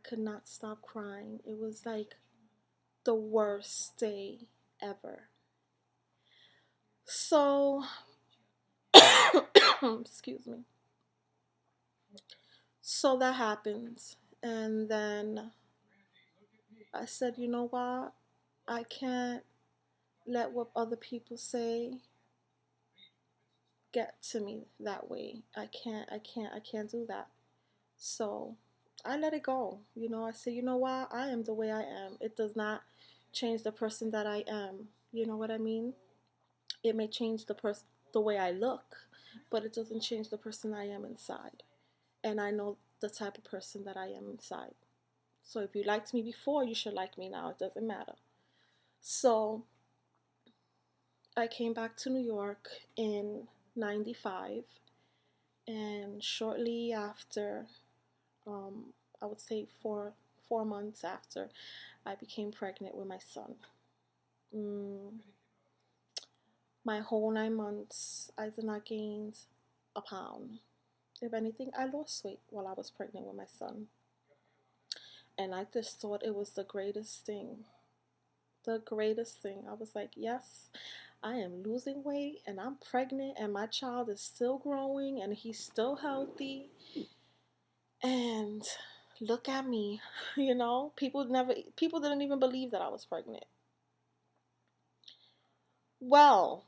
could not stop crying. It was like the worst day ever. So, excuse me. So that happens. And then I said, you know what? I can't let what other people say get to me that way. I can't do that. So I let it go. I say, you know what? I am the way I am. It does not change the person that I am. You know what I mean? It may change the way I look, but it doesn't change the person I am inside. And I know the type of person that I am inside. So if you liked me before, you should like me now. It doesn't matter. So I came back to New York in 95, and shortly after, I would say 4 months after, I became pregnant with my son. Mm, my whole 9 months, I did not gain a pound. If anything, I lost weight while I was pregnant with my son. And I just thought it was the greatest thing. The greatest thing. I was like, yes, I am losing weight and I'm pregnant and my child is still growing and he's still healthy. And look at me, people didn't even believe that I was pregnant. Well,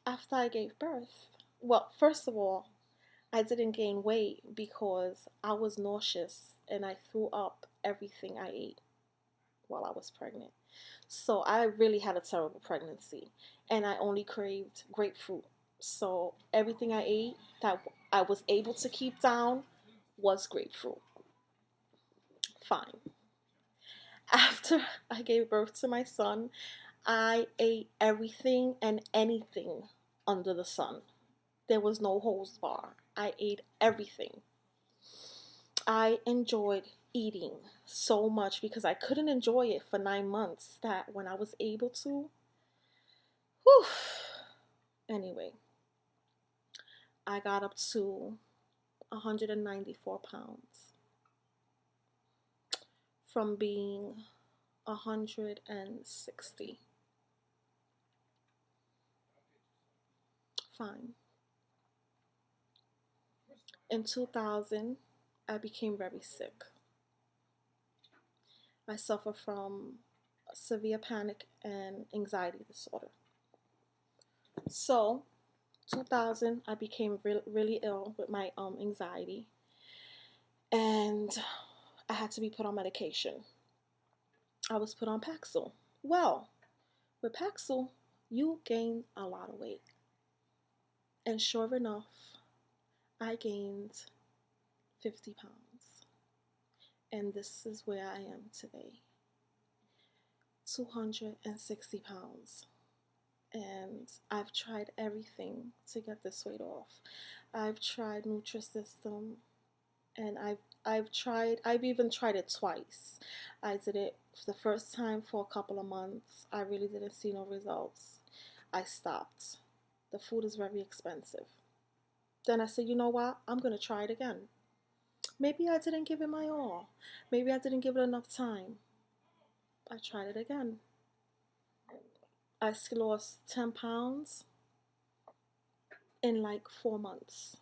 after I gave birth, well, first of all, I didn't gain weight because I was nauseous and I threw up everything I ate while I was pregnant. So I really had a terrible pregnancy and I only craved grapefruit. So everything I ate that I was able to keep down was grapefruit. Fine. After I gave birth to my son, I ate everything and anything under the sun. There was no holds bar. I ate everything. I enjoyed eating so much because I couldn't enjoy it for 9 months that when I was able to, whew, anyway, I got up to 194 pounds from being 160. Fine. In 2000, I became very sick. I suffer from severe panic and anxiety disorder. So, 2000, I became really ill with my anxiety, and I had to be put on medication. I was put on Paxil. Well, with Paxil, you gain a lot of weight. And sure enough, I gained 50 pounds. And this is where I am today, 260 pounds. And I've tried everything to get this weight off. I've tried Nutrisystem, and I've even tried it twice. I did it the first time for a couple of months. I really didn't see no results. I stopped. The food is very expensive. Then I said, you know what? I'm gonna try it again. Maybe I didn't give it my all. Maybe I didn't give it enough time. I tried it again. I lost 10 pounds in like 4 months.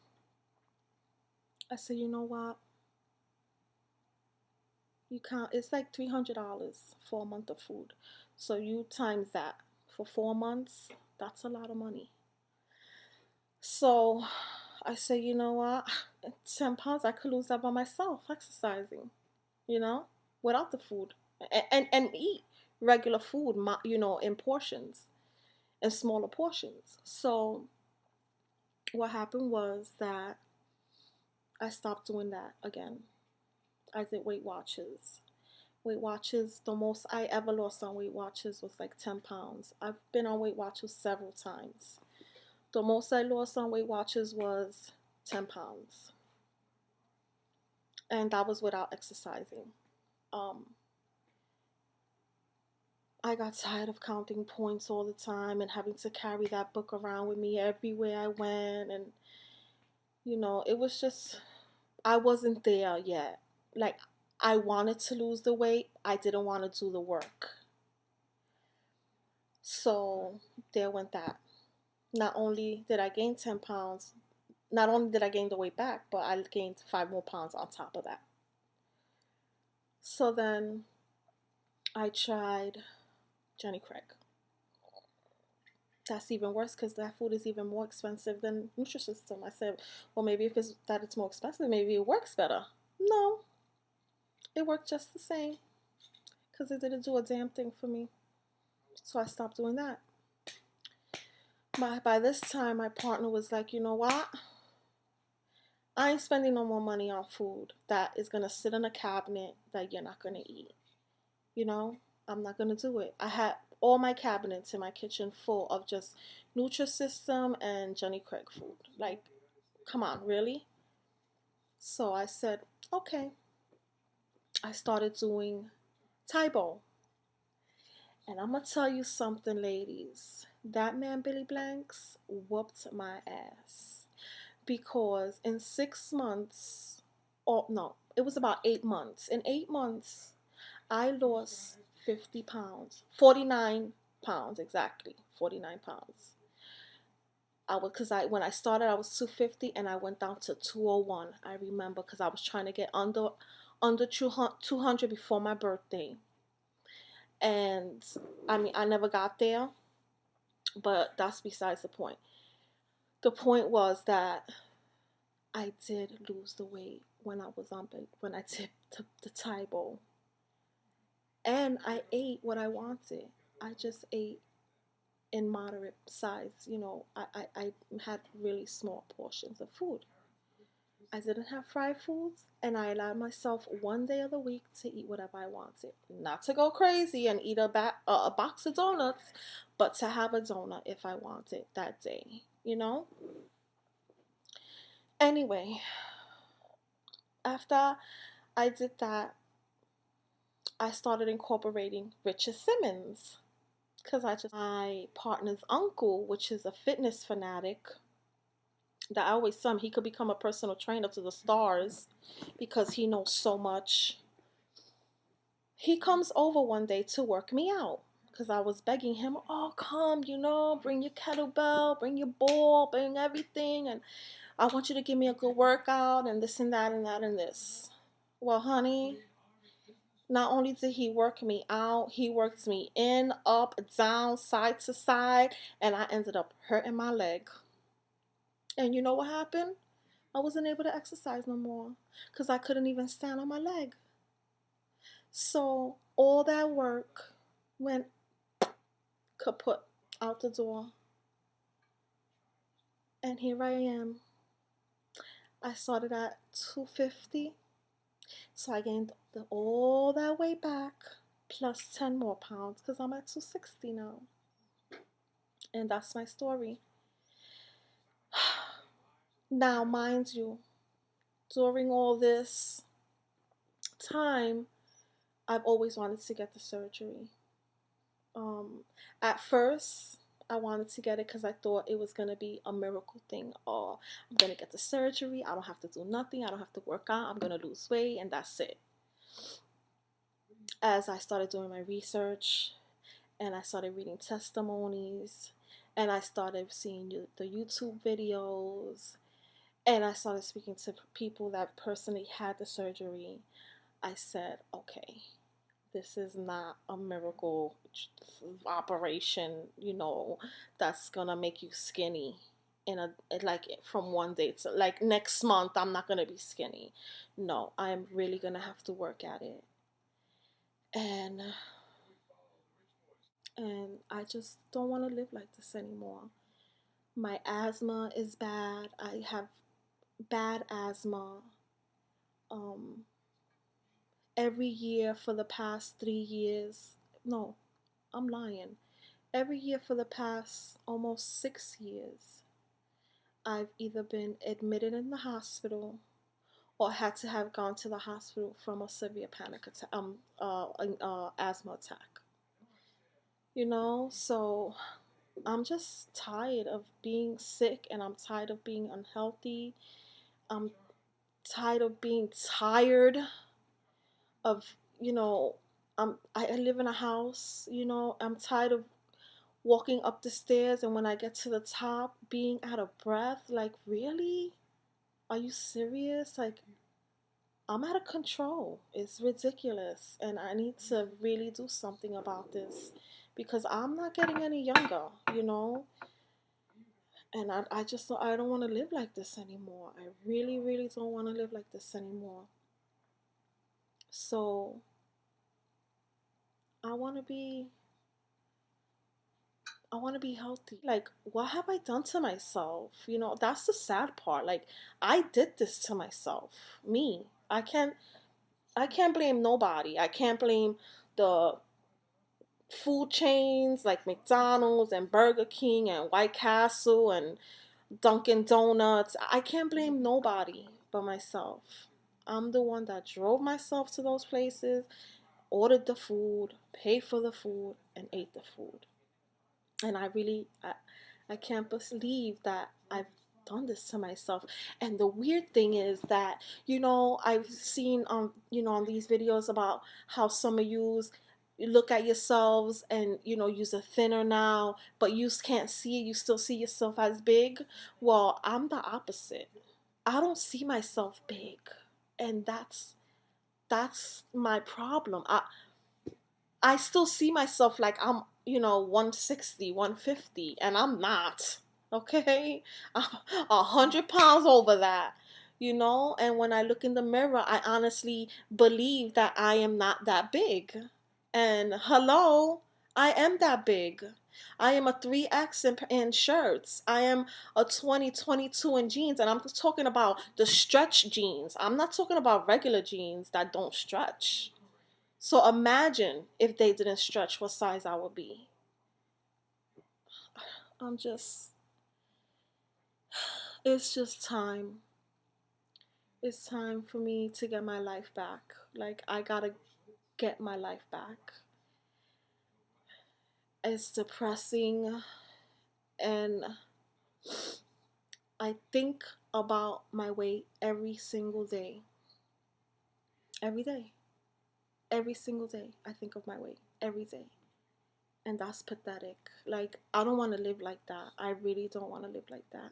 I said, you know what? You can't, it's like $300 for a month of food. So you times that for 4 months, that's a lot of money. So I said, you know what? 10 pounds, I could lose that by myself exercising, you know, without the food. And eat regular food, in portions, in smaller portions. So what happened was that I stopped doing that again. I did Weight Watchers. Weight Watchers, the most I ever lost on Weight Watchers was like 10 pounds. I've been on Weight Watchers several times. The most I lost on Weight Watchers was 10 pounds. And that was without exercising. Um, I got tired of counting points all the time and having to carry that book around with me everywhere I went. And, it was just, I wasn't there yet. Like, I wanted to lose the weight. I didn't want to do the work. So there went that. Not only did I gain 10 pounds, not only did I gain the weight back, but I gained 5 more pounds on top of that. So then I tried Jenny Craig. That's even worse because that food is even more expensive than Nutrisystem. I said, well, maybe if it's that it's more expensive, maybe it works better. No, it worked just the same because it didn't do a damn thing for me. So I stopped doing that. By this time, my partner was like, you know what? I ain't spending no more money on food that is going to sit in a cabinet that you're not going to eat. You know, I'm not going to do it. I had all my cabinets in my kitchen full of just Nutrisystem and Jenny Craig food. Like, come on, really? So I said, okay. I started doing Tae Bo. And I'm going to tell you something, ladies. That man, Billy Blanks, whooped my ass. Because in 6 months, or no, it was about 8 months. In 8 months, I lost 50 pounds, 49 pounds exactly, 49 pounds. When I started, I was 250 and I went down to 201. I remember because I was trying to get under 200 before my birthday. And I mean, I never got there, but that's besides the point. The point was that I did lose the weight when I did the Tae Bo. And I ate what I wanted. I just ate in moderate size. I had really small portions of food. I didn't have fried foods, and I allowed myself one day of the week to eat whatever I wanted. Not to go crazy and eat a box of donuts, but to have a donut if I wanted that day, Anyway, after I did that, I started incorporating Richard Simmons because my partner's uncle, which is a fitness fanatic, that I always tell him he could become a personal trainer to the stars because he knows so much. He comes over one day to work me out because I was begging him, oh, come, bring your kettlebell, bring your ball, bring everything. And I want you to give me a good workout and this and that and that and this. Well, honey, not only did he work me out, he worked me in, up, down, side to side, and I ended up hurting my leg. And you know what happened? I wasn't able to exercise no more because I couldn't even stand on my leg. So all that work went kaput out the door. And here I am. I started at 250. So I gained all that weight back plus 10 more pounds because I'm at 260 now. And that's my story. Now, mind you, during all this time, I've always wanted to get the surgery. At first, I wanted to get it because I thought it was going to be a miracle thing. Oh, I'm going to get the surgery. I don't have to do nothing. I don't have to work out. I'm going to lose weight and that's it. As I started doing my research and I started reading testimonies and I started seeing the YouTube videos and I started speaking to people that personally had the surgery, I said, okay, this is not a miracle operation, that's gonna make you skinny like from one day to like next month. I'm not gonna be skinny. No, I'm really gonna have to work at it. And I just don't want to live like this anymore. My asthma is bad. I have bad asthma. Um, every year for the past 3 years, no, I'm lying. Every year for the past almost 6 years, I've either been admitted in the hospital or had to have gone to the hospital from a severe panic attack, asthma attack. So I'm just tired of being sick and I'm tired of being unhealthy. I'm tired of being tired. of, you know, I live in a house, you know, I'm tired of walking up the stairs, and when I get to the top, being out of breath. Like, really? Are you serious? Like, I'm out of control. It's ridiculous. And I need to really do something about this because I'm not getting any younger, you know? And I just I don't want to live like this anymore. I really, really don't want to live like this anymore. So I want to be I want to be healthy. Like, what have I done to myself? You know, that's the sad part. Like, I did this to myself. Me. I can't blame nobody. I can't blame the food chains like McDonald's and Burger King and White Castle and Dunkin' Donuts. I can't blame nobody but myself. I'm the one that drove myself to those places, ordered the food, paid for the food, and ate the food. And I can't believe that I've done this to myself. And the weird thing is that, you know, I've seen you know, on these videos about how some of you look at yourselves and, you know, use a thinner now, but you can't see it, you still see yourself as big. Well, I'm the opposite. I don't see myself big. And that's my problem. I still see myself like I'm, you know, 160, 150, and I'm not. Okay? I'm 100 pounds over that, you know? And when I look in the mirror, I honestly believe that I am not that big. And hello, I am that big. I am a 3X in shirts. I am a 2022 in jeans. And I'm just talking about the stretch jeans. I'm not talking about regular jeans that don't stretch. So imagine if they didn't stretch, what size I would be. I'm just, it's just time. It's time for me to get my life back. Like, I gotta get my life back. It's depressing, and I think about my weight every single day. Every day. Every single day, I think of my weight. Every day. And that's pathetic. Like, I don't want to live like that. I really don't want to live like that.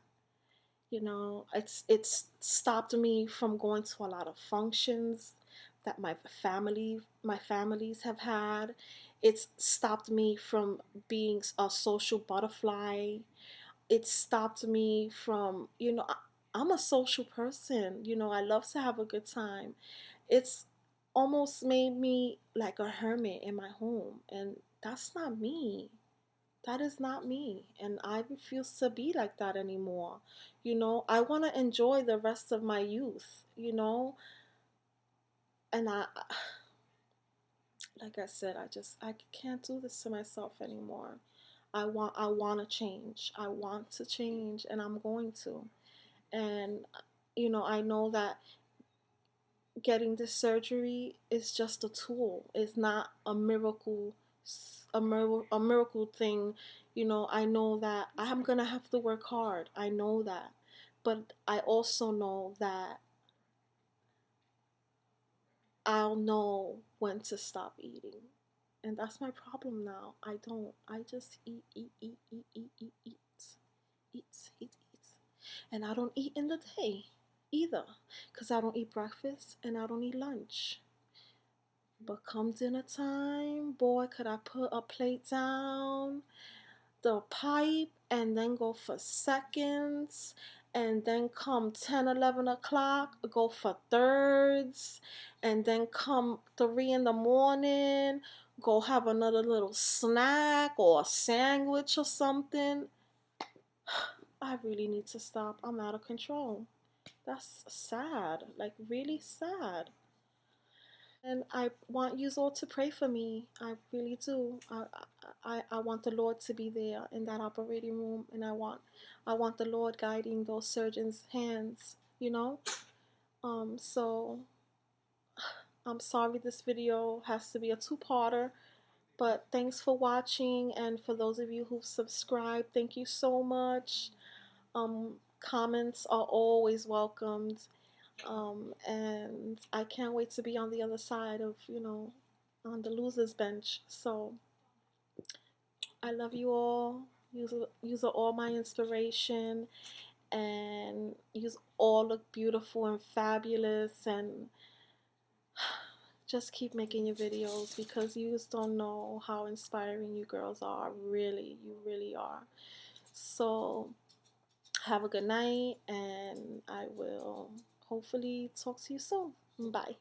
You know, it's stopped me from going to a lot of functions that my families have had. It's stopped me from being a social butterfly. It stopped me from, you know, I'm a social person. You know, I love to have a good time. It's almost made me like a hermit in my home, and that's not me. That is not me, and I refuse to be like that anymore. You know, I want to enjoy the rest of my youth, you know, and like I said, I can't do this to myself anymore. I want to change. I want to change, and I'm going to. And you know, I know that getting this surgery is just a tool. It's not a miracle, a miracle thing. You know, I know that I'm gonna have to work hard. I know that, but I also know that I'll know when to stop eating, and that's my problem now. I don't. I just eat, eat, eat, eat, eat, eat, eat, eat, eat, eat, and I don't eat in the day either, because I don't eat breakfast and I don't eat lunch. But come dinner time, boy, could I put a plate down, the pipe, and then go for seconds, and then come 10, 11 o'clock, go for thirds, and then come 3 in the morning, go have another little snack or a sandwich or something. I really need to stop. I'm out of control. That's sad, like really sad. And I want you all to pray for me. I really do. I want the Lord to be there in that operating room, and I want the Lord guiding those surgeons' hands. You know. So I'm sorry this video has to be a two-parter, but thanks for watching, and for those of you who've subscribed, thank you so much. Comments are always welcomed. And I can't wait to be on the other side of, on the losers bench. So I love you all. Use all my inspiration, and use all look beautiful and fabulous, and just keep making your videos, because you just don't know how inspiring you girls are. Really, you really are. So have a good night, and I will hopefully talk to you soon. Bye.